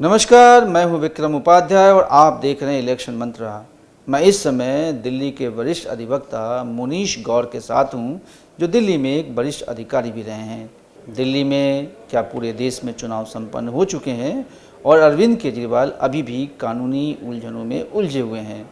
नमस्कार, मैं हूं विक्रम उपाध्याय और आप देख रहे हैं इलेक्शन मंत्रा। मैं इस समय दिल्ली के वरिष्ठ अधिवक्ता मुनीश गौर के साथ हूं, जो दिल्ली में एक वरिष्ठ अधिकारी भी रहे हैं। दिल्ली में क्या पूरे देश में चुनाव संपन्न हो चुके हैं और अरविंद केजरीवाल अभी भी कानूनी उलझनों में उलझे हुए हैं।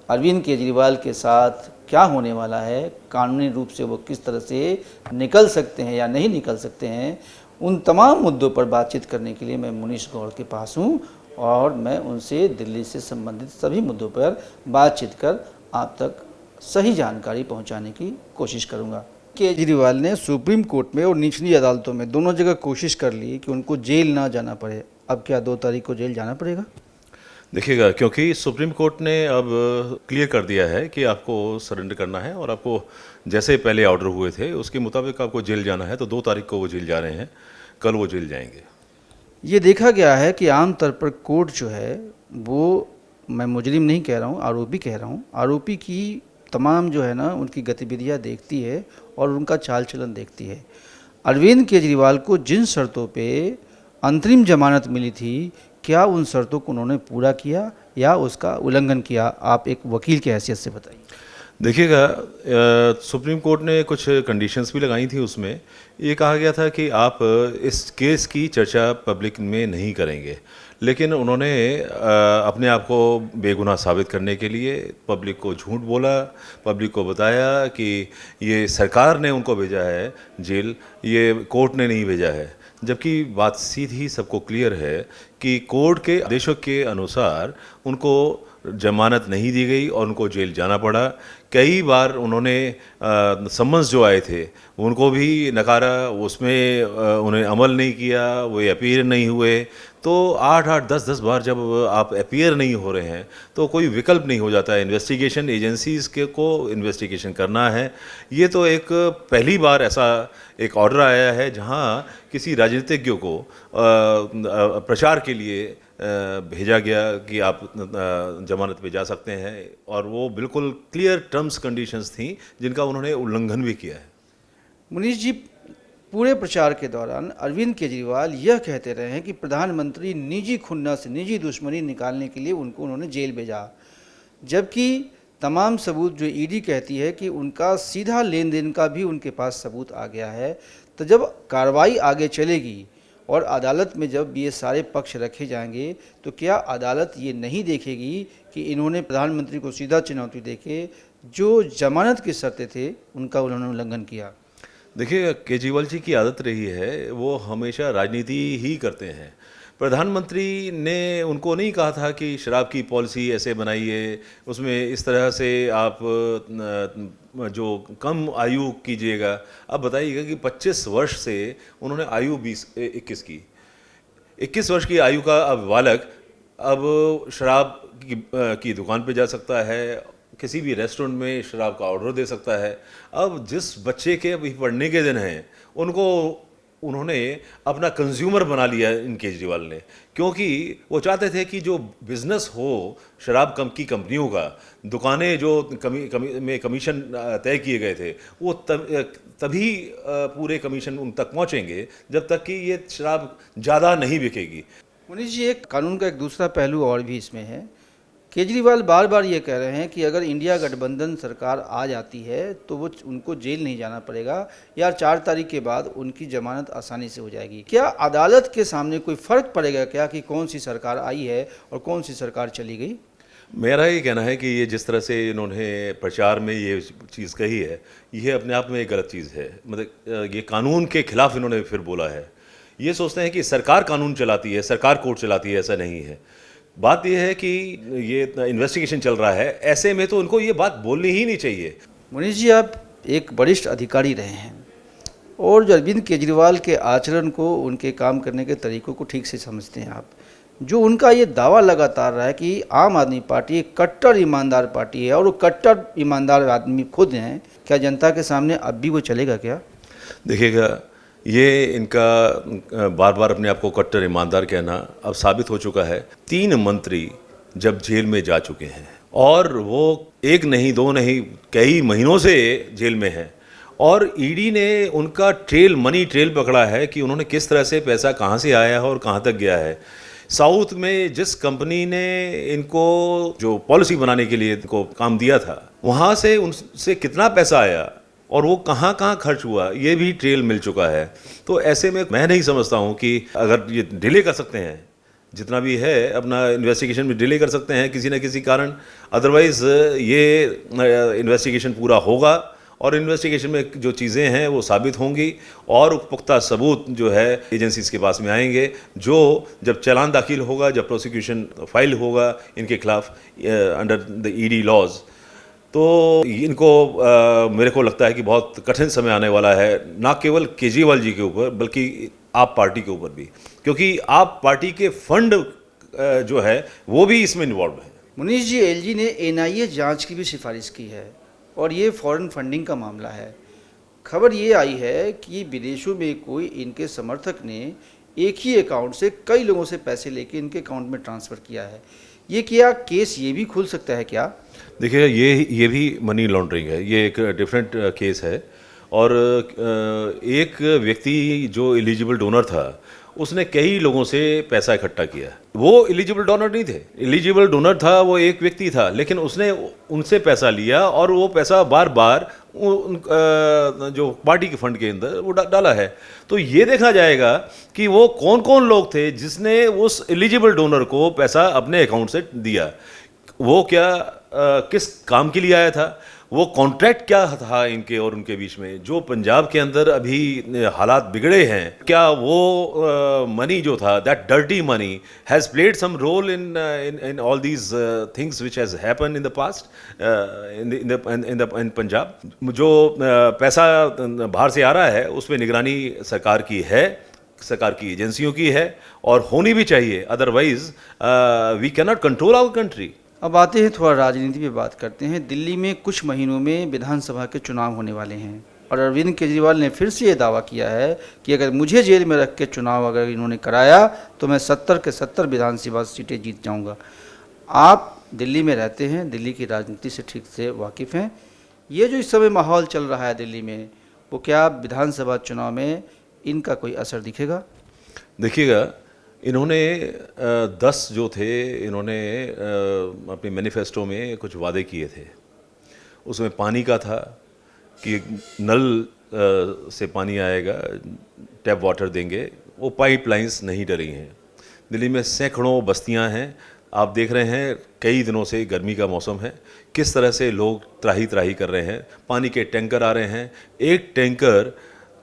अरविंद केजरीवाल के साथ क्या होने वाला है, कानूनी रूप से वो किस तरह से निकल सकते हैं या नहीं निकल सकते हैं, उन तमाम मुद्दों पर बातचीत करने के लिए मैं मुनीश गौर के पास हूं और मैं उनसे दिल्ली से संबंधित सभी मुद्दों पर बातचीत कर आप तक सही जानकारी पहुंचाने की कोशिश करूंगा। केजरीवाल ने सुप्रीम कोर्ट में और निचली अदालतों में दोनों जगह कोशिश कर ली कि उनको जेल ना जाना पड़े। अब क्या 2 तारीख को जेल जाना पड़ेगा? देखिएगा, क्योंकि सुप्रीम कोर्ट ने अब क्लियर कर दिया है कि आपको सरेंडर करना है और आपको जैसे पहले ऑर्डर हुए थे उसके मुताबिक आपको जेल जाना है। तो 2 तारीख को वो जेल जा रहे हैं, कल वो जेल जाएंगे। ये देखा गया है कि आमतौर पर कोर्ट जो है वो, मैं मुजरिम नहीं कह रहा हूँ, आरोपी कह रहा हूँ, आरोपी की तमाम जो है ना उनकी गतिविधियाँ देखती है और उनका चाल चलन देखती है। अरविंद केजरीवाल को जिन शर्तों पे अंतरिम जमानत मिली थी, क्या उन शर्तों को उन्होंने पूरा किया या उसका उल्लंघन किया? आप एक वकील की हैसियत से बताइए। देखिएगा, सुप्रीम कोर्ट ने कुछ कंडीशंस भी लगाई थी। उसमें ये कहा गया था कि आप इस केस की चर्चा पब्लिक में नहीं करेंगे, लेकिन उन्होंने अपने आप को बेगुनाह साबित करने के लिए पब्लिक को झूठ बोला, पब्लिक को बताया कि ये सरकार ने उनको भेजा है जेल, ये कोर्ट ने नहीं भेजा है। जबकि बात सीधी सबको क्लियर है कि कोर्ट के आदेशों के अनुसार उनको जमानत नहीं दी गई और उनको जेल जाना पड़ा। कई बार उन्होंने समन्स जो आए थे उनको भी नकारा, उसमें उन्हें अमल नहीं किया, वो अपीयर नहीं हुए। तो 8-8, 10-10 बार जब आप अपीयर नहीं हो रहे हैं तो कोई विकल्प नहीं हो जाता है। इन्वेस्टिगेशन एजेंसीज़ के को इन्वेस्टिगेशन करना है। ये तो एक पहली बार ऐसा एक ऑर्डर आया है जहां किसी राजनीतिज्ञ को प्रचार के लिए भेजा गया कि आप जमानत पे जा सकते हैं, और वो बिल्कुल क्लियर टर्म्स कंडीशंस थी जिनका उन्होंने उल्लंघन भी किया है। मुनीश जी, पूरे प्रचार के दौरान अरविंद केजरीवाल यह कहते रहे हैं कि प्रधानमंत्री निजी खुन्नस, निजी दुश्मनी निकालने के लिए उन्होंने जेल भेजा, जबकि तमाम सबूत जो ईडी कहती है कि उनका सीधा लेन देन का भी उनके पास सबूत आ गया है। तो जब कार्रवाई आगे चलेगी और अदालत में जब ये सारे पक्ष रखे जाएंगे, तो क्या अदालत ये नहीं देखेगी कि इन्होंने प्रधानमंत्री को सीधा चुनौती देके जो जमानत की शर्तें थे उनका उन्होंने उल्लंघन किया? देखिए, केजरीवाल जी की आदत रही है, वो हमेशा राजनीति ही करते हैं। प्रधानमंत्री ने उनको नहीं कहा था कि शराब की पॉलिसी ऐसे बनाइए, उसमें इस तरह से आप जो कम आयु कीजिएगा। अब बताइएगा कि 25 वर्ष से उन्होंने आयु 21 की, 21 वर्ष की आयु का अब बालक अब शराब की दुकान पे जा सकता है, किसी भी रेस्टोरेंट में शराब का ऑर्डर दे सकता है। अब जिस बच्चे के अभी पढ़ने के दिन हैं उनको उन्होंने अपना कंज्यूमर बना लिया इन केजरीवाल ने, क्योंकि वो चाहते थे कि जो बिजनेस हो शराब की कंपनियों का, दुकानें जो में कमीशन तय किए गए थे वो तभी पूरे कमीशन उन तक पहुंचेंगे जब तक कि ये शराब ज़्यादा नहीं बिकेगी। मुनीष जी, एक कानून का एक दूसरा पहलू और भी इसमें है। केजरीवाल बार बार ये कह रहे हैं कि अगर इंडिया गठबंधन सरकार आ जाती है तो वो उनको जेल नहीं जाना पड़ेगा, या 4 तारीख के बाद उनकी जमानत आसानी से हो जाएगी। क्या अदालत के सामने कोई फ़र्क पड़ेगा क्या कि कौन सी सरकार आई है और कौन सी सरकार चली गई? मेरा ये कहना है कि ये जिस तरह से इन्होंने प्रचार में ये चीज़ कही है, ये अपने आप में एक गलत चीज़ है। मतलब ये कानून के खिलाफ इन्होंने फिर बोला है। ये सोचते हैं कि सरकार कानून चलाती है, सरकार कोर्ट चलाती है, ऐसा नहीं है। बात यह है कि ये इन्वेस्टिगेशन चल रहा है, ऐसे में तो उनको ये बात बोलनी ही नहीं चाहिए। मुनीष जी, आप एक वरिष्ठ अधिकारी रहे हैं और जो अरविंद केजरीवाल के आचरण को, उनके काम करने के तरीक़ों को ठीक से समझते हैं आप। जो उनका ये दावा लगातार रहा है कि आम आदमी पार्टी एक कट्टर ईमानदार पार्टी है और वो कट्टर ईमानदार आदमी खुद हैं, क्या जनता के सामने अब भी वो चलेगा क्या? देखिएगा, ये इनका बार बार अपने आप को कट्टर ईमानदार कहना अब साबित हो चुका है। 3 मंत्री जब जेल में जा चुके हैं और वो 1 नहीं 2 नहीं कई महीनों से जेल में हैं, और ईडी ने उनका मनी ट्रेल पकड़ा है कि उन्होंने किस तरह से पैसा कहाँ से आया है और कहाँ तक गया है। साउथ में जिस कंपनी ने इनको जो पॉलिसी बनाने के लिए इनको काम दिया था, वहाँ से उनसे कितना पैसा आया और वो कहाँ कहाँ खर्च हुआ, ये भी ट्रेल मिल चुका है। तो ऐसे में मैं नहीं समझता हूँ कि अगर ये डिले कर सकते हैं, जितना भी है अपना इन्वेस्टिगेशन भी डिले कर सकते हैं किसी न किसी कारण, अदरवाइज ये इन्वेस्टिगेशन पूरा होगा और इन्वेस्टिगेशन में जो चीज़ें हैं वो साबित होंगी और पुख्ता सबूत जो है एजेंसीज के पास में आएंगे, जो जब चालान दाखिल होगा, जब प्रोसिक्यूशन फाइल होगा इनके खिलाफ अंडर द ईडी लॉज, तो इनको मेरे को लगता है कि बहुत कठिन समय आने वाला है, ना केवल केजरीवाल जी के ऊपर बल्कि आप पार्टी के ऊपर भी, क्योंकि आप पार्टी के फंड जो है वो भी इसमें इन्वॉल्व है। मुनीश जी, एलजी ने एनआईए जांच की भी सिफारिश की है और ये फॉरेन फंडिंग का मामला है। खबर ये आई है कि विदेशों में कोई इनके समर्थक ने एक ही अकाउंट से कई लोगों से पैसे लेके इनके अकाउंट में ट्रांसफ़र किया है। ये क्या केस ये भी खुल सकता है क्या? देखिए, ये भी मनी लॉन्ड्रिंग है, ये एक डिफरेंट केस है। और एक व्यक्ति जो एलिजिबल डोनर था उसने कई लोगों से पैसा इकट्ठा किया। वो एलिजिबल डोनर नहीं थे, एलिजिबल डोनर था वो एक व्यक्ति था, लेकिन उसने उनसे पैसा लिया और वो पैसा बार बार जो पार्टी के फंड के अंदर वो डाला है। तो ये देखा जाएगा कि वो कौन कौन लोग थे जिसने उस एलिजिबल डोनर को पैसा अपने अकाउंट से दिया, वो क्या किस काम के लिए आया था, वो कॉन्ट्रैक्ट क्या था इनके और उनके बीच में। जो पंजाब के अंदर अभी हालात बिगड़े हैं, क्या वो मनी जो था, that dirty money has played some role in all these things which has happen in the past in Punjab. जो पैसा बाहर से आ रहा है उसमें निगरानी सरकार की है, सरकार की एजेंसियों की है और होनी भी चाहिए, otherwise we can not control our country. अब आते हैं थोड़ा राजनीति पे बात करते हैं। दिल्ली में कुछ महीनों में विधानसभा के चुनाव होने वाले हैं और अरविंद केजरीवाल ने फिर से ये दावा किया है कि अगर मुझे जेल में रख के चुनाव अगर इन्होंने कराया तो मैं 70 के 70 विधानसभा सीटें जीत जाऊंगा। आप दिल्ली में रहते हैं, दिल्ली की राजनीति से ठीक से वाकिफ़ हैं। ये जो इस समय माहौल चल रहा है दिल्ली में, वो क्या विधानसभा चुनाव में इनका कोई असर दिखेगा? देखिएगा, इन्होंने 10 जो थे, इन्होंने अपने मैनिफेस्टो में कुछ वादे किए थे। उसमें पानी का था कि नल से पानी आएगा, टैप वाटर देंगे, वो पाइपलाइंस नहीं डली हैं। दिल्ली में सैकड़ों बस्तियां हैं, आप देख रहे हैं कई दिनों से गर्मी का मौसम है, किस तरह से लोग त्राही त्राही कर रहे हैं। पानी के टैंकर आ रहे हैं, एक टैंकर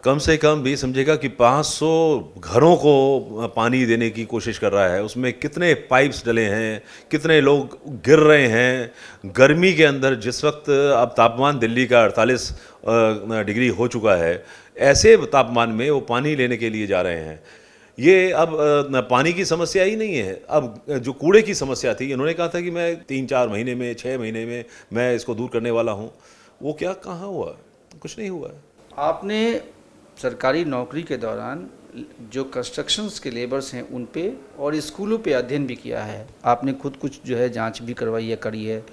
कम से कम भी समझेगा कि 500 घरों को पानी देने की कोशिश कर रहा है। उसमें कितने पाइप्स डले हैं, कितने लोग गिर रहे हैं गर्मी के अंदर, जिस वक्त अब तापमान दिल्ली का 48 डिग्री हो चुका है। ऐसे तापमान में वो पानी लेने के लिए जा रहे हैं। ये अब पानी की समस्या ही नहीं है, अब जो कूड़े की समस्या थी, इन्होंने कहा था कि मैं 3-4 महीने में, 6 महीने में मैं इसको दूर करने वाला हूँ। वो क्या, कहाँ हुआ? कुछ नहीं हुआ। आपने सरकारी नौकरी के दौरान जो कंस्ट्रक्शंस के लेबर्स हैं उन पे और स्कूलों पे अध्ययन भी किया है, आपने खुद कुछ जो है जांच भी करवाई है, करी है।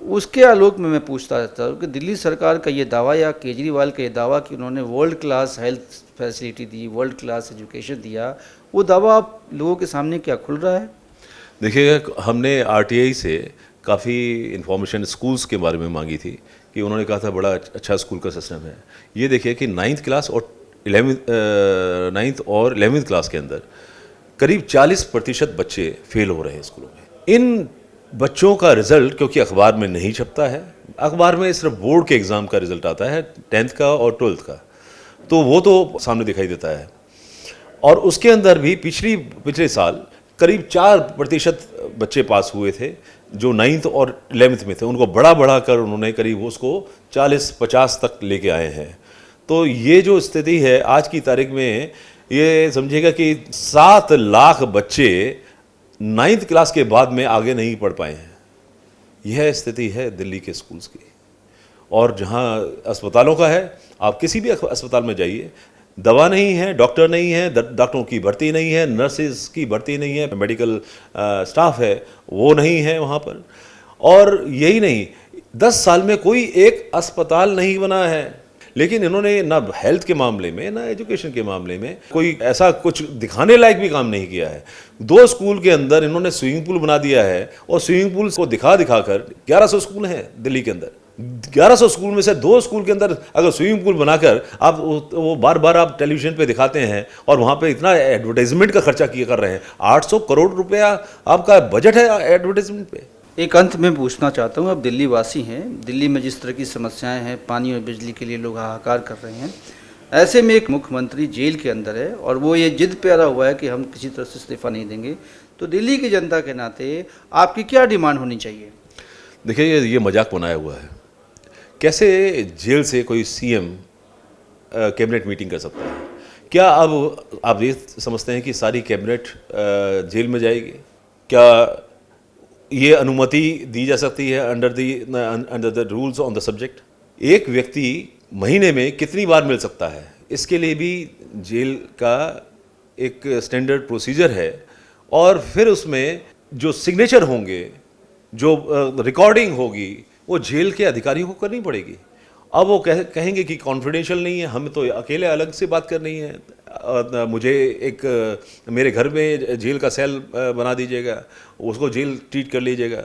उसके आलोक में मैं पूछता रहता हूँ कि दिल्ली सरकार का ये दावा या केजरीवाल का ये दावा कि उन्होंने वर्ल्ड क्लास हेल्थ फैसिलिटी दी, वर्ल्ड क्लास एजुकेशन दिया, वो दावा आप लोगों के सामने क्या खुल रहा है? देखिएगा, हमने आरटीआई से काफ़ी इन्फॉर्मेशन स्कूल्स के बारे में मांगी थी कि उन्होंने कहा था बड़ा अच्छा स्कूल का सिस्टम है। ये देखिए कि 9th क्लास और 11th क्लास के अंदर करीब 40% बच्चे फेल हो रहे हैं स्कूलों में। इन बच्चों का रिज़ल्ट, क्योंकि अखबार में नहीं छपता है, अखबार में सिर्फ बोर्ड के एग्ज़ाम का रिज़ल्ट आता है, 10th का और 12th का, तो वो तो सामने दिखाई देता है। और उसके अंदर भी पिछले साल करीब 4% बच्चे पास हुए थे जो 9th और 11th में थे। उनको बढ़ा कर उन्होंने करीब उसको 40-50 तक लेके आए हैं। तो ये जो स्थिति है आज की तारीख में, ये समझिएगा कि 7 लाख बच्चे 9th क्लास के बाद में आगे नहीं पढ़ पाए हैं। यह स्थिति है दिल्ली के स्कूल्स की। और जहाँ अस्पतालों का है, आप किसी भी अस्पताल में जाइए, दवा नहीं है, डॉक्टर नहीं है, डॉक्टरों की भर्ती नहीं है, नर्सेज की भर्ती नहीं है, मेडिकल स्टाफ है वो नहीं है वहाँ पर। और यही नहीं, 10 साल में कोई एक अस्पताल नहीं बना है। लेकिन इन्होंने ना हेल्थ के मामले में ना एजुकेशन के मामले में कोई ऐसा कुछ दिखाने लायक भी काम नहीं किया है। 2 स्कूल के अंदर इन्होंने स्विमिंग पूल बना दिया है और स्विमिंग पूल को दिखा कर 1100 स्कूल हैं दिल्ली के अंदर। 1100 स्कूल में से 2 स्कूल के अंदर अगर स्विमिंग पूल बनाकर आप वो बार बार आप टेलीविजन पे दिखाते हैं और वहाँ पे इतना एडवर्टाइजमेंट का खर्चा किया कर रहे हैं। 800 करोड़ रुपया आपका बजट है एडवर्टाइजमेंट पे। एक अंत में पूछना चाहता हूँ, अब दिल्ली वासी हैं, दिल्ली में जिस तरह की समस्याएं हैं, पानी और बिजली के लिए लोग हाहाकार कर रहे हैं, ऐसे में एक मुख्यमंत्री जेल के अंदर है और वो ये जिद पे अड़ा हुआ है कि हम किसी तरह से इस्तीफा नहीं देंगे, तो दिल्ली की जनता के नाते आपकी क्या डिमांड होनी चाहिए? देखिए ये मजाक बनाया हुआ है। कैसे जेल से कोई सीएम कैबिनेट मीटिंग कर सकता है? क्या अब आप ये समझते हैं कि सारी कैबिनेट जेल में जाएगी? क्या ये अनुमति दी जा सकती है under the rules on the subject? एक व्यक्ति महीने में कितनी बार मिल सकता है, इसके लिए भी जेल का एक स्टैंडर्ड प्रोसीजर है। और फिर उसमें जो सिग्नेचर होंगे, जो रिकॉर्डिंग होगी, वो जेल के अधिकारियों को करनी पड़ेगी। अब वो कहेंगे कि कॉन्फिडेंशियल नहीं है, हमें तो अकेले अलग से बात करनी है, मुझे मेरे घर में जेल का सेल बना दीजिएगा, उसको जेल ट्रीट कर लीजिएगा,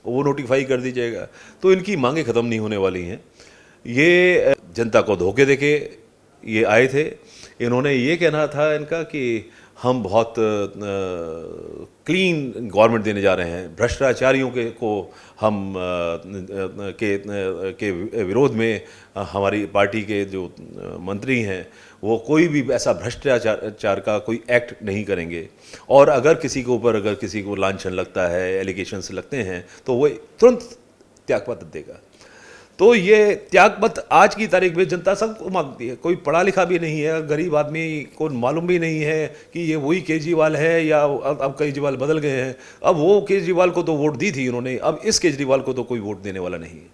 वो नोटिफाई कर दीजिएगा। तो इनकी मांगे ख़त्म नहीं होने वाली हैं। ये जनता को धोखे देके ये आए थे। इन्होंने ये कहना था इनका कि हम बहुत क्लीन गवर्नमेंट देने जा रहे हैं, भ्रष्टाचारियों को हम के विरोध में हमारी पार्टी के जो मंत्री हैं वो कोई भी ऐसा भ्रष्टाचार का कोई एक्ट नहीं करेंगे। और अगर किसी को लांछन लगता है, एलिगेशंस लगते हैं, तो वो तुरंत त्यागपत्र देगा। तो ये त्यागपत्र आज की तारीख में जनता सबको मांगती है। कोई पढ़ा लिखा भी नहीं है, गरीब आदमी को मालूम भी नहीं है कि ये वही केजरीवाल है या अब केजरीवाल बदल गए हैं। अब वो केजरीवाल को तो वोट दी थी उन्होंने, अब इस केजरीवाल को तो कोई वोट देने वाला नहीं है।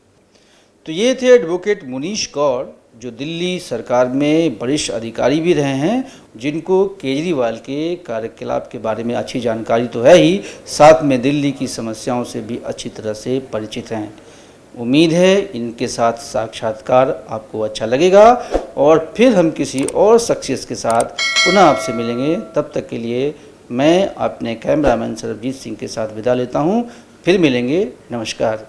तो ये थे एडवोकेट मुनीश गौर, जो दिल्ली सरकार में वरिष्ठ अधिकारी भी रहे हैं, जिनको केजरीवाल के कार्यकलाप के बारे में अच्छी जानकारी तो है ही, साथ में दिल्ली की समस्याओं से भी अच्छी तरह से परिचित हैं। उम्मीद है इनके साथ साक्षात्कार आपको अच्छा लगेगा और फिर हम किसी और शख्सियत के साथ पुनः आपसे मिलेंगे। तब तक के लिए मैं अपने कैमरामैन सरबजीत सिंह के साथ विदा लेता हूं। फिर मिलेंगे। नमस्कार।